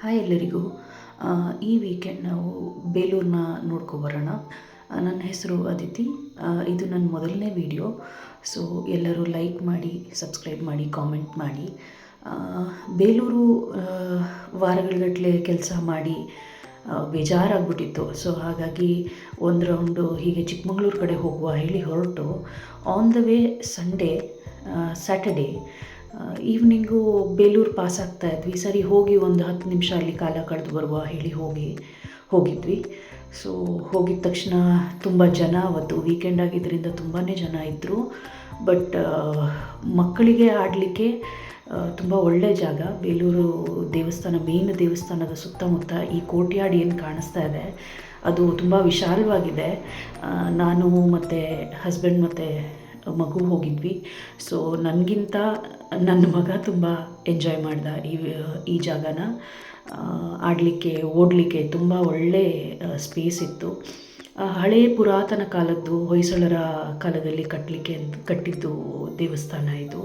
Hi ಎಲ್ಲರಿಗೂ. ಈ weekend ನಾವು ಬೇಲೂರನ್ನ ನೋಡ್ಕೊಬರೋಣ. ನನ್ನ ಹೆಸರು ಅದಿತಿ. ಇದು ನನ್ನ ಮೊದಲನೇ ವಿಡಿಯೋ. ಸೊ ಎಲ್ಲರೂ ಲೈಕ್ ಮಾಡಿ, ಸಬ್ಸ್ಕ್ರೈಬ್ ಮಾಡಿ, ಕಾಮೆಂಟ್ ಮಾಡಿ. ಬೇಲೂರು ವಾರಗಳುಗಟ್ಟಲೆ ಕೆಲಸ ಮಾಡಿ ಬೇಜಾರಾಗ್ಬಿಟ್ಟಿತ್ತು. ಸೊ ಹಾಗಾಗಿ ಒಂದು ರೌಂಡು ಹೀಗೆ ಚಿಕ್ಕಮಗಳೂರು ಕಡೆ ಹೋಗುವ ಹೇಳಿ ಹೊರಟು, on the way Sunday Saturday evening Belur pass ಆಗ್ತಾ ಇದ್ವಿ. ಸರಿ ಹೋಗಿ ಒಂದು 10 ನಿಮಿಷ ಅಲ್ಲಿ ಕಾಲ ಕಳೆದು ಬರುವ ಹೇಳಿ ಹೋಗಿದ್ವಿ. ಸೊ ಹೋಗಿದ ತಕ್ಷಣ ತುಂಬ ಜನ, ಅವತ್ತು ವೀಕೆಂಡ್ ಆಗಿದ್ದರಿಂದ ತುಂಬಾ ಜನ ಇದ್ದರು. ಬಟ್ ಮಕ್ಕಳಿಗೆ ಆಡಲಿಕ್ಕೆ ತುಂಬ ಒಳ್ಳೆಯ ಜಾಗ. ಬೇಲೂರು ದೇವಸ್ಥಾನ, ಮೇನ್ ದೇವಸ್ಥಾನದ ಸುತ್ತಮುತ್ತ ಈ ಕೋರ್ಟ್ಯಾರ್ಡ್ ಏನು ಕಾಣಿಸ್ತಾ ಇದೆ ಅದು ತುಂಬ ವಿಶಾಲವಾಗಿದೆ. ನಾನು ಮತ್ತು ಹಸ್ಬೆಂಡ್ ಮತ್ತು ಮಗು ಹೋಗಿದ್ವಿ. ಸೊ ನನಗಿಂತ ನನ್ನ ಮಗ ತುಂಬ ಎಂಜಾಯ್ ಮಾಡ್ದ ಈ ಜಾಗನ. ಆಡಲಿಕ್ಕೆ, ಓಡಲಿಕ್ಕೆ ತುಂಬ ಒಳ್ಳೆ ಸ್ಪೇಸ್ ಇತ್ತು. ಹಳೆಯ ಪುರಾತನ ಕಾಲದ್ದು, ಹೊಯ್ಸಳರ ಕಾಲದಲ್ಲಿ ಕಟ್ಟಿದ್ದು ದೇವಸ್ಥಾನ ಇದು.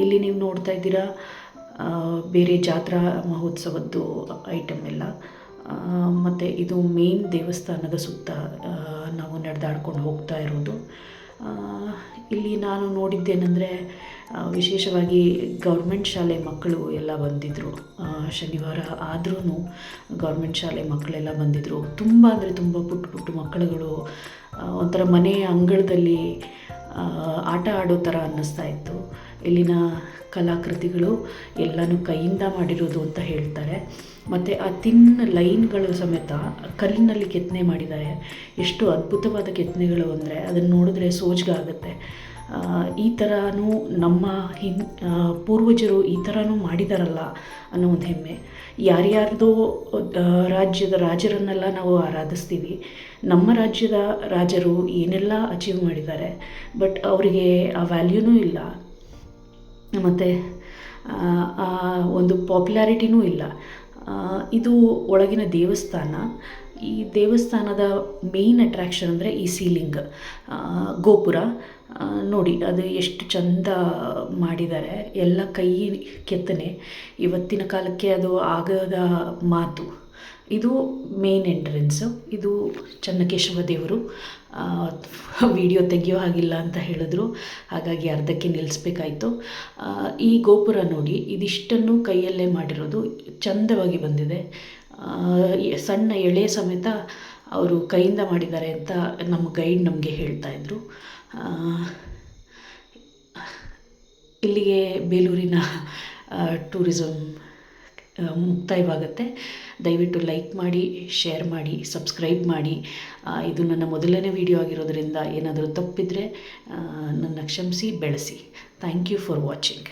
ಇಲ್ಲಿ ನೀವು ನೋಡ್ತಾ ಇದ್ದೀರಾ ಬೇರೆ ಜಾತ್ರಾ ಮಹೋತ್ಸವದ್ದು ಐಟಮ್ ಎಲ್ಲ. ಮತ್ತು ಇದು ಮೇನ್ ದೇವಸ್ಥಾನದ ಸುತ್ತ ನಾವು ನಡೆದಾಡ್ಕೊಂಡು ಹೋಗ್ತಾ ಇರೋದು. ಇಲ್ಲಿ ನಾನು ನೋಡಿದ್ದೇನೆಂದರೆ ವಿಶೇಷವಾಗಿ ಗೌರ್ಮೆಂಟ್ ಶಾಲೆ ಮಕ್ಕಳು ಎಲ್ಲ ಬಂದಿದ್ದರು. ಶನಿವಾರ ಆದ್ರೂ ಗೌರ್ಮೆಂಟ್ ಶಾಲೆ ಮಕ್ಕಳೆಲ್ಲ ಬಂದಿದ್ದರು. ತುಂಬ ಅಂದರೆ ತುಂಬ ಪುಟ್ಟ ಮಕ್ಕಳುಗಳು ಒಂಥರ ಮನೆ ಅಂಗಳದಲ್ಲಿ ಆಟ ಆಡೋ ಥರ ಅನ್ನಿಸ್ತಾ ಇತ್ತು. ಇಲ್ಲಿನ ಕಲಾಕೃತಿಗಳು ಎಲ್ಲನೂ ಕೈಯಿಂದ ಮಾಡಿರೋದು ಅಂತ ಹೇಳ್ತಾರೆ. ಮತ್ತು ಆ ಲೈನ್ಗಳು ಸಮೇತ ಕಲ್ಲಿನಲ್ಲಿ ಕೆತ್ತನೆ ಮಾಡಿದ್ದಾರೆ. ಎಷ್ಟು ಅದ್ಭುತವಾದ ಕೆತ್ತನೆಗಳು ಅಂದರೆ ಅದನ್ನು ನೋಡಿದ್ರೆ ಸೋಜಿಗ ಆಗುತ್ತೆ. ಈ ಥರನೂ ನಮ್ಮ ಪೂರ್ವಜರು ಈ ಥರನೂ ಮಾಡಿದಾರಲ್ಲ ಅನ್ನೋ ಒಂದು ಹೆಮ್ಮೆ. ಯಾರ್ಯಾರ್ದೋ ರಾಜ್ಯದ ರಾಜರನ್ನೆಲ್ಲ ನಾವು ಆರಾಧಿಸ್ತೀವಿ. ನಮ್ಮ ರಾಜ್ಯದ ರಾಜರು ಏನೆಲ್ಲ ಅಚೀವ್ ಮಾಡಿದ್ದಾರೆ, ಬಟ್ ಅವರಿಗೆ ಆ ವ್ಯಾಲ್ಯೂನೂ ಇಲ್ಲ, ಮತ್ತು ಒಂದು ಪಾಪ್ಯುಲಾರಿಟಿನೂ ಇಲ್ಲ. ಇದು ಒಳಗಿನ ದೇವಸ್ಥಾನ. ಈ ದೇವಸ್ಥಾನದ ಮೇಯ್ನ್ ಅಟ್ರ್ಯಾಕ್ಷನ್ ಅಂದರೆ ಈ ಸೀಲಿಂಗ್, ಗೋಪುರ ನೋಡಿ ಅದು ಎಷ್ಟು ಚಂದ ಮಾಡಿದ್ದಾರೆ. ಎಲ್ಲ ಕೈ ಕೆತ್ತನೆ. ಇವತ್ತಿನ ಕಾಲಕ್ಕೆ ಅದು ಆಗದ ಮಾತು. ಇದು ಮೇನ್ ಎಂಟ್ರೆನ್ಸು. ಇದು ಚನ್ನಕೇಶವ ದೇವರು. ವಿಡಿಯೋ ತೆಗೆಯೋ ಹಾಗಿಲ್ಲ ಅಂತ ಹೇಳಿದ್ರು, ಹಾಗಾಗಿ ಅರ್ಧಕ್ಕೆ ನಿಲ್ಲಿಸ್ಬೇಕಾಯ್ತು. ಈ ಗೋಪುರ ನೋಡಿ, ಇದಿಷ್ಟನ್ನು ಕೈಯಲ್ಲೇ ಮಾಡಿರೋದು, ಚಂದವಾಗಿ ಬಂದಿದೆ. ಸಣ್ಣ ಎಳೆ ಸಮೇತ ಅವರು ಕೈಯಿಂದ ಮಾಡಿದ್ದಾರೆ ಅಂತ ನಮ್ಮ ಗೈಡ್ ನಮಗೆ ಹೇಳ್ತಾಯಿದ್ರು. ಇಲ್ಲಿಗೆ ಬೇಲೂರಿನ ಟೂರಿಸಮ್ ಮುಕ್ತಾಯವಾಗುತ್ತೆ. ದಯವಿಟ್ಟು ಲೈಕ್ ಮಾಡಿ, ಶೇರ್ ಮಾಡಿ, ಸಬ್ಸ್ಕ್ರೈಬ್ ಮಾಡಿ. ಇದು ನನ್ನ ಮೊದಲನೇ ವಿಡಿಯೋ ಆಗಿರೋದ್ರಿಂದ ಏನಾದರೂ ತಪ್ಪಿದರೆ ನನ್ನ ಕ್ಷಮಿಸಿ, ಬೆಳೆಸಿ. Thank you for watching.